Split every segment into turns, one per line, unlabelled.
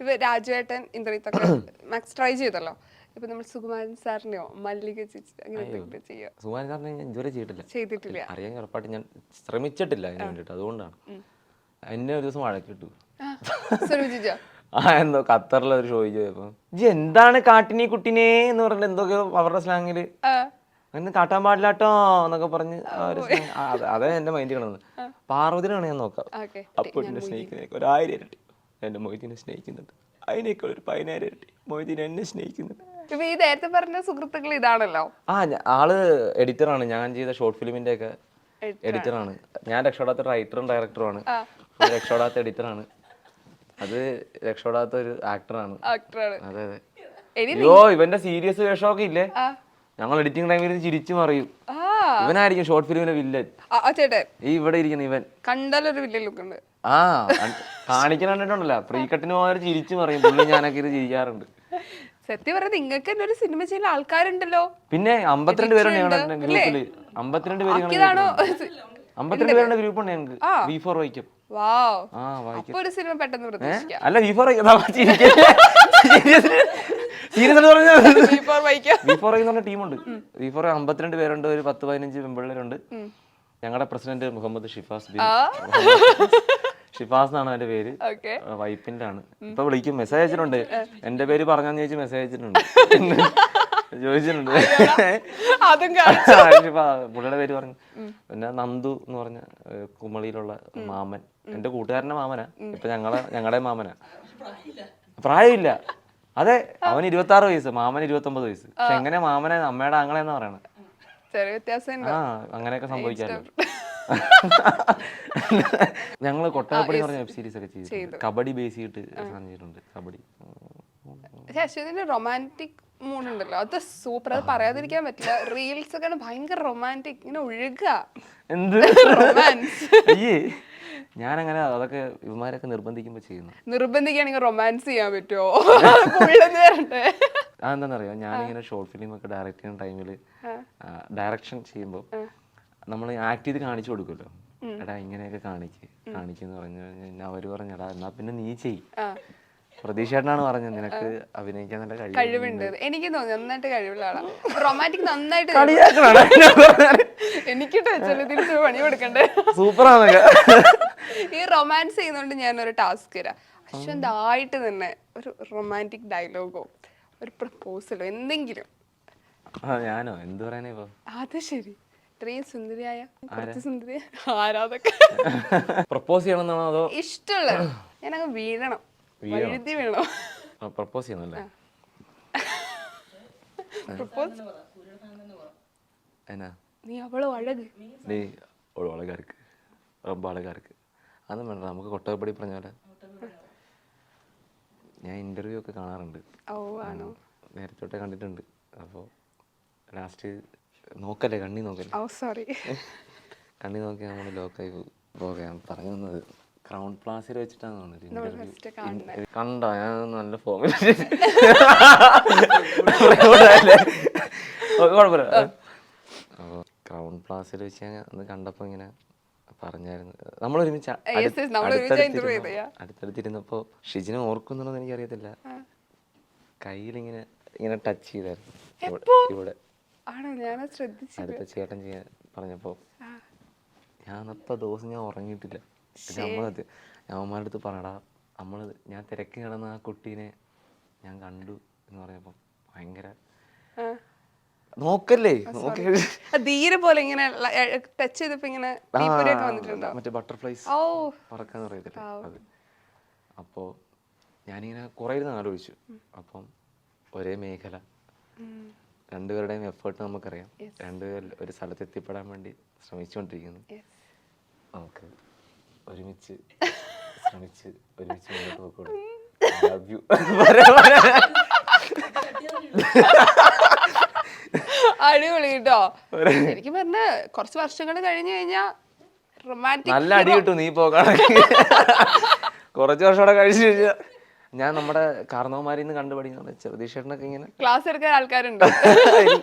ഇപ്പൊ രാജുവേട്ടൻ ഇന്ദ്രിത്തൊക്കെ max try ചെയ്തല്ലോ. ഇപ്പൊ നമ്മൾ സുകുമാരൻ സാറിനെയോ മല്ലിക ചേച്ചി അങ്ങനെ ചെയ്യോ?
സുകുമാരൻ സാറിനെ ഞാൻ ഇതുവരെ
ചെയ്തിട്ടില്ല.
അറിയാൻ ഉറപ്പായിട്ട് ഞാൻ ശ്രമിച്ചിട്ടില്ല അതിന് വേണ്ടിട്ട്. അതുകൊണ്ടാണ് എന്നെ ഒരു ദിവസം വഴക്കിട്ടു. എന്തോ ഖത്തറിലെ ഒരു ഷോയ്ക്ക് പോയപ്പോ എന്താണ് കാട്ടിനി കുട്ടിനെ എന്ന് പറഞ്ഞിട്ട് എന്തൊക്കെയോ അവരുടെ സ്ലാങ്ങില് അങ്ങനെ കാട്ടാൻ പാടില്ലാട്ടോ എന്നൊക്കെ പറഞ്ഞ് അതേ എന്റെ മൈൻഡ് കിടന്നത്. പാർവതിനാണ് ഞാൻ നോക്കാം. അപ്പൊ എന്നെ സ്നേഹിക്കുന്നതിനൊക്കെ 1000 ഇരട്ടി എന്റെ മൊയ്തീനെ സ്നേഹിക്കുന്നുണ്ട്. അതിനേക്കാൾ ഒരു 10000 ഇരട്ടി മൊയ്തീൻ എന്നെ സ്നേഹിക്കുന്നുണ്ട്.
ഈ നേരത്തെ പറഞ്ഞ സുഹൃത്തുക്കൾ ഇതാണല്ലോ.
ആള് എഡിറ്ററാണ്. ഞാൻ ചെയ്ത ഷോർട്ട് ഫിലിമിന്റെ ഒക്കെ എഡിറ്ററാണ്. ഞാൻ രക്ഷപ്പെടാത്ത റൈറ്ററും ഡയറക്ടറുമാണ്. രക്ഷപ്പെടാത്ത എഡിറ്ററാണ്. അത് രക്ഷപ്പെടാത്ത ഒരു ആക്ടറാണ്. അതെ അതെ. അയ്യോ ഇവന്റെ സീരിയസ് വേഷമൊക്കെ ഇല്ലേ, ഞങ്ങൾ എഡിറ്റിംഗ് ടൈമിൽ ചിരിച്ചു മറിയും. ഇവനായിരിക്കും ഷോർട്ട് ഫിലിമിലെ വില്ലൻ. ഈ ഇവിടെ ഇരിക്കുന്ന ഇവൻ
കണ്ടാലൊരു വില്ലൻ ലുക്ക് ഉണ്ട്.
കാണിക്കാൻ കണ്ടിട്ടുണ്ടല്ലോ, പ്രീ കട്ടിന് പോകാൻ ചിരിച്ചു മറിയും. പുള്ളി ഞാനൊക്കെ ഇത് ചിരിക്കാറുണ്ട്.
സത്യം പറഞ്ഞ നിങ്ങൾക്ക് തന്നെ ഒരു സിനിമ ചെയ്യുന്ന ആൾക്കാരുണ്ടല്ലോ.
പിന്നെ 52 പേരുണ്ട് ഞങ്ങളുടെ ഗ്രൂപ്പില്. 52 പേരുടെ ഗ്രൂപ്പ് ഉണ്ട് ഞങ്ങൾക്ക്. V4 വൈക്കം. അല്ല V4 പറഞ്ഞ ടീമുണ്ട്. V4 52 പേരുണ്ട്. ഒരു 10-15 പെൺപിള്ളേരുണ്ട്. ഞങ്ങളുടെ പ്രസിഡന്റ് മുഹമ്മദ് ഷിഫാസ് എന്നാണ് എന്റെ പേര്. വൈപ്പിന്റെ ആണ്. ഇപ്പൊ വിളിക്കും. മെസ്സേജ് അയച്ചിട്ടുണ്ട്. എന്റെ പേര് പറഞ്ഞാന്ന് ചോദിച്ച് മെസ്സേജ് അയച്ചിട്ടുണ്ട്. ചോദിച്ചിട്ടുണ്ട്. പുള്ളിയുടെ പേര് പറഞ്ഞു. പിന്നെ നന്ദു എന്ന് പറഞ്ഞ കുമളിയിലുള്ള മാമൻ, എന്റെ കൂട്ടുകാരന്റെ മാമനാ. ഇപ്പൊ ഞങ്ങളുടെ മാമനാ. പ്രായമില്ല. അതെ, അവൻ 26 വയസ്സ്, മാമൻ 29 വയസ്സ്. പക്ഷെ എങ്ങനെ മാമനെ അമ്മയുടെ ആങ്ങളെന്ന് പറയണ? അങ്ങനെയൊക്കെ സംഭവിക്കാറില്ല. ഞങ്ങള് കൊട്ടാരപ്പടി പറഞ്ഞ വെബ് സീരീസ് ഒക്കെ ചെയ്തു. കബഡി ബേസ് ചെയ്തിട്ട് ചെയ്തിട്ടുണ്ട്. കബഡി
റൊമാൻറ്റിക് മൂഡ് ഉണ്ടല്ലോ, അത് സൂപ്പർ. അത് പറയാതിരിക്കാൻ പറ്റില്ല. റീൽസ് ഒക്കെ ഭയങ്കര റൊമാൻറ്റിക്, ഇങ്ങനെ ഒഴുകുക.
എന്ത് അയ്യേ, ഞാനങ്ങനെ അതൊക്കെ ഇവന്മാരൊക്കെ നിർബന്ധിക്കുമ്പോ ചെയ്യുന്നു.
നിർബന്ധിക്കുകയാണെങ്കിൽ റൊമാൻസ് ചെയ്യാൻ പറ്റുമോ?
അതെന്താണെന്നറിയോ, ഞാനിങ്ങനെ ഷോർട്ട് ഫിലിം ഒക്കെ ഡയറക്റ്റ് ചെയ്യുന്ന ടൈമില് ഡയറക്ഷൻ ചെയ്യുമ്പോൾ നമ്മൾ ആക്ട് ചെയ്ത് കാണിച്ചു കൊടുക്കുമല്ലോ. എടാ ഇങ്ങനെയൊക്കെ കാണിക്കെന്ന് പറഞ്ഞു കഴിഞ്ഞാൽ അവര് പറഞ്ഞടാ എന്നാ പിന്നെ നീ ചെയ്. പ്രതീക്ഷേട്ടനാണ് പറഞ്ഞത് നിനക്ക് അഭിനയിക്കാൻ നല്ല
കഴിവുണ്ട്. എനിക്ക് തോന്നി നന്നായിട്ട് കഴിവുള്ള ആളാണ്. റൊമാൻറ്റിക് നന്നായിട്ട് എനിക്ക് തിരിച്ച് പണി കൊടുക്കണ്ടേ.
സൂപ്പറാണ്.
ഈ റൊമാൻസ് ചെയ്യുന്നോണ്ട് ഞാനൊരു ടാസ്ക് തരാം. അശ്വന്തായിട്ട് തന്നെ ഒരു റൊമാൻറ്റിക് ഡയലോഗോ ഒരു പ്രപ്പോസലോ എന്തെങ്കിലും.
ഞാനോ എന്ത് പറയാനാ ഇപ്പൊ?
അത് ശരി, ഇത്രയും സുന്ദരിയായ സുന്ദരിയായ ആരാധക
പ്രപ്പോസ് ചെയ്യണമെന്നാണോ അതോ
ഇഷ്ടമുള്ള? ഞാനങ്ങ് വീഴണം, വഴുതി വീണോ?
പ്രപ്പോസ് ചെയ്യണല്ലേ? എന്നാ
നീ അവളോ അഴക്,
നീ അഴകാർക്ക് റബ്ബ അഴകാർക്ക്. അതൊന്നും വേണ്ട, നമുക്ക് കൊട്ടകപ്പടി പറഞ്ഞ പോലെ. ഞാൻ ഇന്റർവ്യൂ ഒക്കെ കാണാറുണ്ട്. നേരത്തെ തൊട്ടേ കണ്ടിട്ടുണ്ട്. അപ്പോൾ ലാസ്റ്റ് നോക്കല്ലേ, കണ്ണി നോക്കല്ലേ, കണ്ണി നോക്കി നമ്മൾ ലോക്കായി പോകാൻ പറഞ്ഞു തന്നത്. ക്രൗൺ പ്ലാസിൽ വെച്ചിട്ടാണ് ഇന്റർവ്യൂ. കണ്ടോ ഞാൻ നല്ല ഫോമിൽ കുഴപ്പമില്ല. അപ്പോൾ ക്രൗൺ പ്ലാസിൽ വെച്ച് അന്ന് കണ്ടപ്പോൾ ഇങ്ങനെ പറഞ്ഞായിരുന്നു. നമ്മളൊരുമിച്ച് അടുത്തടുത്തിരുന്നപ്പോൾ ഷിജിനെ ഓർക്കുന്നുണ്ടോന്ന് എനിക്കറിയത്തില്ല. കയ്യിലിങ്ങനെ ഇങ്ങനെ ടച്ച് ചെയ്തായിരുന്നു ഇവിടെ. അടുത്ത ചേട്ടൻ ചെയ്യാൻ പറഞ്ഞപ്പോ ഞാനപ്പോ ദിവസം ഞാൻ ഉറങ്ങിയിട്ടില്ല. അമ്മമാരുടെ അടുത്ത് പറയടാ ഞാൻ തിരക്കി കിടന്ന ആ കുട്ടീനെ ഞാൻ കണ്ടു എന്ന് പറഞ്ഞപ്പോ ഭയങ്കര നോക്കല്ലേ
ധീരെ പോലെ ഇങ്ങനെ ടച്ച് ചെയ്തപ്പോ ഇങ്ങനെ
മറ്റേ ബട്ടർഫ്ലൈസ് പറക്കാന്ന് പറയത്തില്ലേ അത്. അപ്പോ ഞാനിങ്ങനെ കുറെ ഇരുന്ന് ആലോചിച്ചു. അപ്പം ഒരേ മേഖല, രണ്ടുപേരുടെയും എഫേർട്ട് നമുക്കറിയാം. രണ്ടുപേരും ഒരു സ്ഥലത്ത് എത്തിപ്പെടാൻ വേണ്ടി ശ്രമിച്ചുകൊണ്ടിരിക്കുന്നു. നമുക്ക് ഒരുമിച്ച് ശ്രമിച്ച് ഒരുമിച്ച് മുന്നോട്ട് പോയിക്കൂടെ? Love you.
അടിപൊളി കേട്ടോ. എനിക്ക് പറഞ്ഞ കുറച്ച് വർഷങ്ങൾ കഴിഞ്ഞു കഴിഞ്ഞാ റൊമാൻറ്റിക്
നല്ല അടി കിട്ടും. നീ പോകാൻ കുറച്ച് വർഷം കൂടെ കഴിച്ചു കഴിഞ്ഞാ ഞാൻ നമ്മുടെ കാരണവന്മാരിന്ന് കണ്ടുപഠിക്കുന്ന ചെറുതീഷേട്ടനൊക്കെ ഇങ്ങനെ
ക്ലാസ് എടുക്കാൻ ആൾക്കാരുണ്ട്.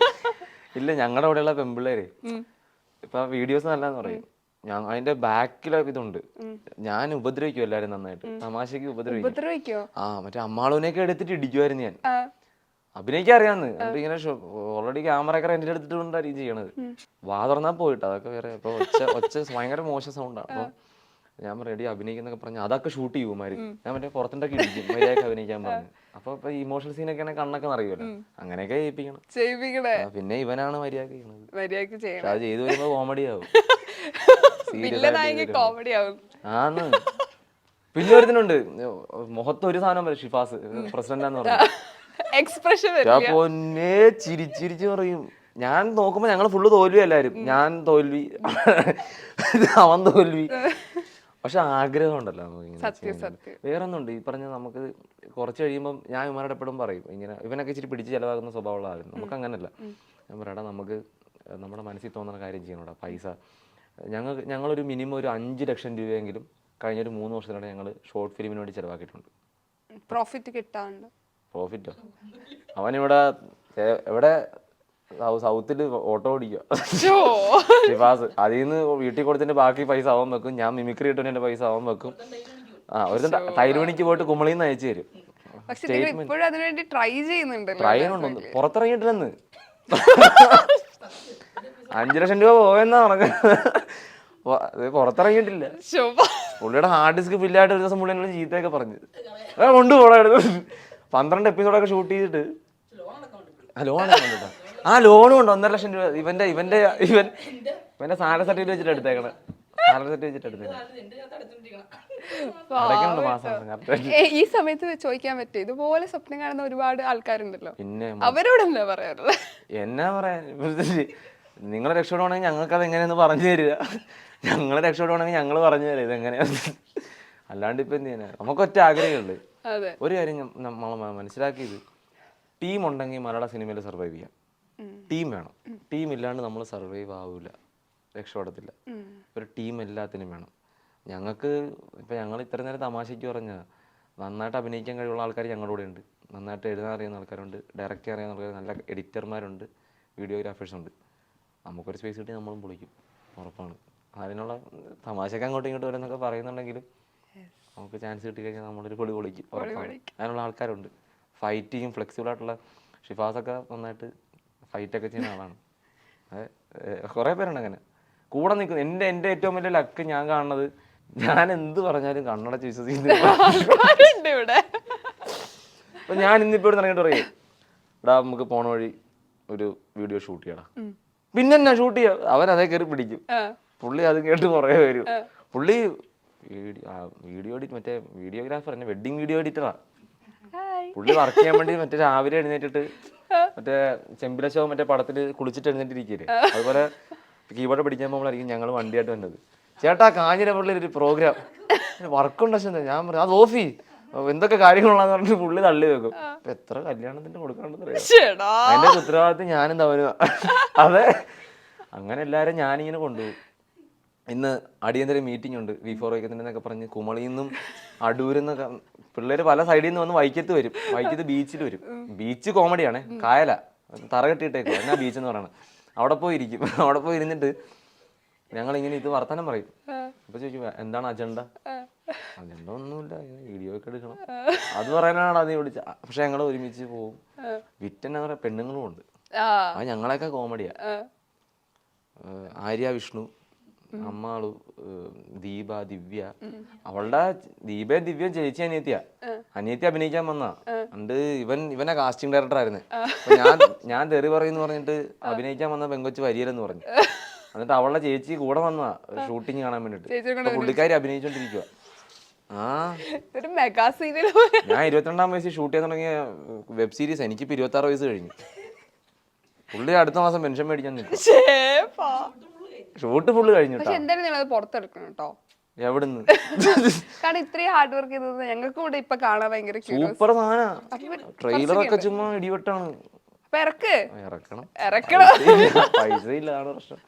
ഇല്ല, ഞങ്ങളുടെ അവിടെയുള്ള പെമ്പിള്ളേര് ഇപ്പൊ വീഡിയോസ് നല്ലതെന്ന് പറയും. അതിന്റെ ബാക്കിലൊക്കെ ഇതുണ്ട്. ഞാൻ ഉപദ്രവിക്കും എല്ലാരും നന്നായിട്ട്, തമാശക്ക് ഉപദ്രവിക്കും.
ഉപദ്രവിക്കോ?
മറ്റേ അമ്മാളൂനെയൊക്കെ എടുത്തിട്ട് ഇടിക്കുമായിരുന്നു ഞാൻ. അഭിനയിക്കാൻ അറിയാന്ന്, എന്നിട്ട് ഇങ്ങനെ ഓൾറെഡി ക്യാമറ ഒക്കെ റെന്റിൽ എടുത്തിട്ടുണ്ടായിരിക്കും ചെയ്യണത്. വാ തുറന്നാ പോയിട്ട് അതൊക്കെ വേറെ. അപ്പൊ ഒച്ച ഭയങ്കര മോശം സൗണ്ടാണ്. അപ്പൊ ഞാൻ റെഡി അഭിനയിക്കുന്നൊക്കെ പറഞ്ഞു അതൊക്കെ ഷൂട്ട് ചെയ്യുമാര്. ഞാൻ മറ്റേ പുറത്തിൻ്റെ ഇടിക്കും മര്യാദക്ക് അഭിനയിക്കാൻ പറഞ്ഞു. അപ്പൊ ഇമോഷണൽ സീനൊക്കെ കണ്ണൊക്കെ അറിയുമല്ലോ, അങ്ങനെയൊക്കെ ചെയ്യിപ്പിക്കണം. പിന്നെ ഇവനാണ് മര്യാദ ചെയ്യണത്. അത് ചെയ്തു വരുമ്പോ കോമഡി ആവും. ആന്ന്. പിന്നെ ഒരുത്തിനുണ്ട് മുഖത്ത് ഒരു സാധനം വരും, ഷിഫാസ് പ്രസിഡന്റാന്ന് പറഞ്ഞു. പൊന്നെ ചിരിച്ചിരിച്ച് പറയും. ഞാൻ നോക്കുമ്പോ ഞങ്ങള് ഫുള്ള് തോൽവി എല്ലാരും. ഞാൻ തോൽവി, അവൻ തോൽവി. പക്ഷെ ആഗ്രഹം ഉണ്ടല്ലോ നമുക്ക്. വേറെ ഒന്നുണ്ട് ഈ പറഞ്ഞ, നമുക്ക് കുറച്ച് കഴിയുമ്പോൾ ഞാൻ ഇവന്മാരുടെ എപ്പോഴും പറയും ഇങ്ങനെ, ഇവനൊക്കെ ഇച്ചിരി പിടിച്ച് ചിലവാകുന്ന സ്വഭാവമുള്ള ആയിരുന്നു. നമുക്ക് അങ്ങനല്ല. ഞാൻ പറയടാ നമുക്ക് നമ്മുടെ മനസ്സിൽ തോന്നുന്ന കാര്യം ചെയ്യണോടാ. പൈസ ഞങ്ങളൊരു മിനിമം ഒരു 5 ലക്ഷം രൂപയെങ്കിലും കഴിഞ്ഞൊരു 3 വർഷത്തിലാണ് ഞങ്ങൾ ഷോർട്ട് ഫിലിമിന് വേണ്ടി ചിലവാക്കിയിട്ടുണ്ട്.
പ്രോഫിറ്റ് കിട്ടാണ്ട്.
പ്രോഫിറ്റോ? അവനിവിടെ എവിടെ സൗത്തില് ഓട്ടോ ഓടിക്കുക ഷിഫാസ്. അതിൽ നിന്ന് വീട്ടിൽ കൊടുത്തിട്ട് ബാക്കി പൈസ അവൻ വെക്കും. ഞാൻ മിമിക്രി കിട്ടുന്നതിന്റെ പൈസ അവൻ വെക്കും. ഒരു തൈരുമണിക്ക് പോയിട്ട് കുമളിന്ന് അയച്ചു തരും. ട്രൈ ഉണ്ടോ? പുറത്തിറങ്ങിയിട്ടില്ലെന്ന്. 5 ലക്ഷം രൂപ പോയെന്നാ പറഞ്ഞത്. പുറത്തിറങ്ങിയിട്ടില്ല. പുള്ളിയുടെ ഹാർഡ് ഡിസ്ക് ഫില്ലായിട്ട് ഒരു ദിവസം പുള്ളി എന്നോട് ചീത്തയൊക്കെ പറഞ്ഞു. കൊണ്ടുപോടാ 12 എപ്പിസോഡൊക്കെ ഷൂട്ട് ചെയ്തിട്ട്. ലോണും ഉണ്ട് 1.5 ലക്ഷം രൂപ. ഇവന്റെ സാലറി സർട്ടിഫിക്കറ്റ് വെച്ചിട്ട് എടുത്തേക്കണേ.
ഈ സമയത്ത് ചോദിക്കാൻ പറ്റും, ഇതുപോലെ സ്വപ്നം കാണുന്ന ഒരുപാട് ആൾക്കാരുണ്ടല്ലോ, പിന്നെ അവരോട് എന്താ പറയാറുള്ളത്?
എന്നാ പറയാ, നിങ്ങൾ രക്ഷപ്പെടുവാണെങ്കിൽ ഞങ്ങൾക്ക് അത് എങ്ങനെയാന്ന് പറഞ്ഞു തരിക. ഞങ്ങൾ രക്ഷപ്പെടുവാണെങ്കിൽ ഞങ്ങൾ പറഞ്ഞു തരാം ഇതെങ്ങനെയാന്ന്. അല്ലാണ്ട് ഇപ്പൊ എന്ത് ചെയ്യാനാ? നമുക്കൊറ്റ ആഗ്രഹമുണ്ട്. ഒരു കാര്യം നമ്മൾ മനസ്സിലാക്കിയത്, ടീം ഉണ്ടെങ്കിൽ മലയാള സിനിമയിൽ സർവൈവ് ചെയ്യാം. ടീം വേണം. ടീം ഇല്ലാണ്ട് നമ്മൾ സർവൈവ് ആവില്ല, രക്ഷപ്പെടത്തില്ല. ഒരു ടീം എല്ലാത്തിനും വേണം. ഞങ്ങൾക്ക് ഇപ്പം ഞങ്ങൾ ഇത്ര നേരം തമാശയ്ക്ക് പറഞ്ഞാൽ, നന്നായിട്ട് അഭിനയിക്കാൻ കഴിവുള്ള ആൾക്കാർ ഞങ്ങളുടെ കൂടെ ഉണ്ട്, നന്നായിട്ട് എഴുതാൻ അറിയുന്ന ആൾക്കാരുണ്ട്, ഡയറക്റ്റ് അറിയാവുന്ന ആൾക്കാർ, നല്ല എഡിറ്റർമാരുണ്ട്, വീഡിയോഗ്രാഫേഴ്സുണ്ട്. നമുക്കൊരു സ്പേസ് കിട്ടി നമ്മളും പൊളിക്കും, ഉറപ്പാണ്. അതിനുള്ള തമാശക്ക് അങ്ങോട്ടും ഇങ്ങോട്ടും വരുന്നൊക്കെ പറയുന്നുണ്ടെങ്കിലും നമുക്ക് ചാൻസ് കിട്ടി കഴിഞ്ഞാൽ നമ്മളൊരു പൊളി പൊളിക്കും, ഉറപ്പാണ്. അതിനുള്ള ആൾക്കാരുണ്ട്. ഫൈറ്റ് ചെയ്യും, ഫ്ലെക്സിബിൾ ആയിട്ടുള്ള. ഷിഫാസൊക്കെ നന്നായിട്ട് ഫൈറ്റൊക്കെ ചെയ്യുന്ന ആളാണ്. കുറേ പേരുണ്ട് അങ്ങനെ കൂടെ നിൽക്കുന്നത്. എൻ്റെ ഏറ്റവും വലിയ ലക്ക് ഞാൻ കാണുന്നത്, ഞാൻ എന്ത് പറഞ്ഞാലും കണ്ണടച്ച് വിശ്വസിക്കുന്നില്ല. അപ്പൊ ഞാൻ ഇന്നിപ്പോ ഇവിടെ ഇറങ്ങിയിട്ട് പറയേ, എടാ നമുക്ക് പോണ വഴി ഒരു വീഡിയോ ഷൂട്ട് ചെയ്യടാ. പിന്നെ എന്നാ ഷൂട്ട് ചെയ്യാം, അവരതേ കയറി പിടിക്കും. പുള്ളി അത് കേട്ട് കുറേ വരും. പുള്ളി വീഡിയോ എഡിറ്റ്, മറ്റേ വീഡിയോഗ്രാഫർ തന്നെ, വെഡിങ് വീഡിയോ എഡിറ്ററാ. പുള്ളി വർക്ക് ചെയ്യാൻ വേണ്ടി മറ്റേ രാവിലെ എഴുന്നേറ്റിട്ട് മറ്റേ ചെമ്പില ഷോ മറ്റേ പടത്തിൽ കുളിച്ചിട്ട് എഴുന്നേറ്റിരിക്കല്ലേ, അതുപോലെ കീബോർഡ് പിടിക്കാൻ പോകുമ്പോഴായിരിക്കും ഞങ്ങൾ വണ്ടിയായിട്ട് വന്നത്. ചേട്ടാ കാഞ്ഞിരപ്പള്ളിയിൽ ഒരു പ്രോഗ്രാം വർക്കുണ്ട്. ഞാൻ പറഞ്ഞു അത് ഓഫി എന്തൊക്കെ കാര്യങ്ങളാന്ന് പറഞ്ഞിട്ട് പുള്ളി തള്ളി വെക്കും. അപ്പൊ എത്ര കല്യാണത്തിന്റെ കൊടുക്കാണ്ടെന്ന് അറിയാം. അതിന്റെ ഉത്തരവാദിത്വം ഞാനും തവനു. അതെ, അങ്ങനെ എല്ലാരും ഞാനിങ്ങനെ കൊണ്ടുപോകും. ഇന്ന് അടിയന്തര മീറ്റിംഗ് ഉണ്ട് V4 വൈക്കത്തിൻ്റെന്നൊക്കെ പറഞ്ഞ് കുമളിയിൽ നിന്നും അടൂരിന്നൊക്കെ പിള്ളേർ പല സൈഡിൽ നിന്ന് വന്ന് വൈക്കത്ത് വരും. വൈക്കത്ത് ബീച്ചിൽ വരും. ബീച്ച് കോമഡിയാണ്, കായല തറ കെട്ടിയിട്ടേക്കോ എന്നാ ബീച്ച് എന്ന് പറയുന്നത്. അവിടെ പോയി ഇരിക്കും. അവിടെ പോയി ഇരുന്നിട്ട് ഞങ്ങളിങ്ങനെ ഇത് വർത്തമാനം പറയും. അപ്പൊ ചോദിക്കും എന്താണ് അജണ്ട? അജണ്ട ഒന്നുമില്ല, വീഡിയോ ഒക്കെ എടുക്കണം, അത് പറയാനാണ് അത് വിളിച്ച. പക്ഷെ ഞങ്ങൾ ഒരുമിച്ച് പോവും. വിറ്റെന്നാ പറയാ, പെണ്ണുങ്ങളും ഉണ്ട്. അത് ഞങ്ങളെയൊക്കെ കോമഡിയാ. ആര്യ, വിഷ്ണു, അമ്മാളു, ദീപ, ദിവ്യ. അവളുടെ ദീപയും ദിവ്യയും ചേച്ചി അനിയത്തി അഭിനയിക്കാൻ വന്നാ. അണ്ട് ഇവനെ കാസ്റ്റിംഗ് ഡയറക്ടർ ആയിരുന്നു. ഞാൻ തെറി പറയുന്നു പറഞ്ഞിട്ട് അഭിനയിക്കാൻ വന്ന പെങ്കൊച്ച് വരിയലെന്ന് പറഞ്ഞു. എന്നിട്ട് അവളുടെ ചേച്ചി കൂടെ വന്നാ ഷൂട്ടിങ് കാണാൻ വേണ്ടിട്ട്. പുള്ളിക്കാരി അഭിനയിച്ചോണ്ടിരിക്കുക. ഞാൻ 22-ാം വയസ്സിൽ ഷൂട്ട് ചെയ്യാൻ തുടങ്ങിയ വെബ് സീരീസ് എനിക്കിപ്പോ 26 വയസ്സ് കഴിഞ്ഞു. പുള്ളി അടുത്ത മാസം പെൻഷൻ മേടിക്കാൻ നിൽക്കും. ഷൂട്ട് ഫുള്ള് കഴിഞ്ഞു. എവിടുന്ന്?
കാരണം ഇത്രയും ഹാർഡ് വർക്ക് ചെയ്തത് ഞങ്ങൾക്ക് കൂടെ ഇപ്പൊ കാണാൻ ഭയങ്കര
സൂപ്പർ സാധന. ട്രെയിലറൊക്കെ ചുമ്മാ ഇടിവെട്ടാണ്. ഇറക്കണം, പൈസ ഇല്ല, ആണ് പ്രശ്നം.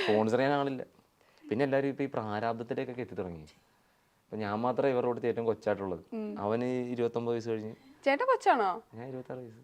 സ്പോൺസർ ചെയ്യാൻ ആളില്ല. പിന്നെ എല്ലാരും ഇപ്പൊ ഈ പ്രാരാബ്ദത്തിലേക്കൊക്കെ എത്തി തുടങ്ങി. അപ്പൊ ഞാൻ മാത്രമേ ഇവരോട് ഏറ്റവും കൊച്ചായിട്ടുള്ളത്. അവന് 29 വയസ്സ് കഴിഞ്ഞ്.
ചേട്ടാ കൊച്ചാണോ?
ഞാൻ 26 വയസ്സ്.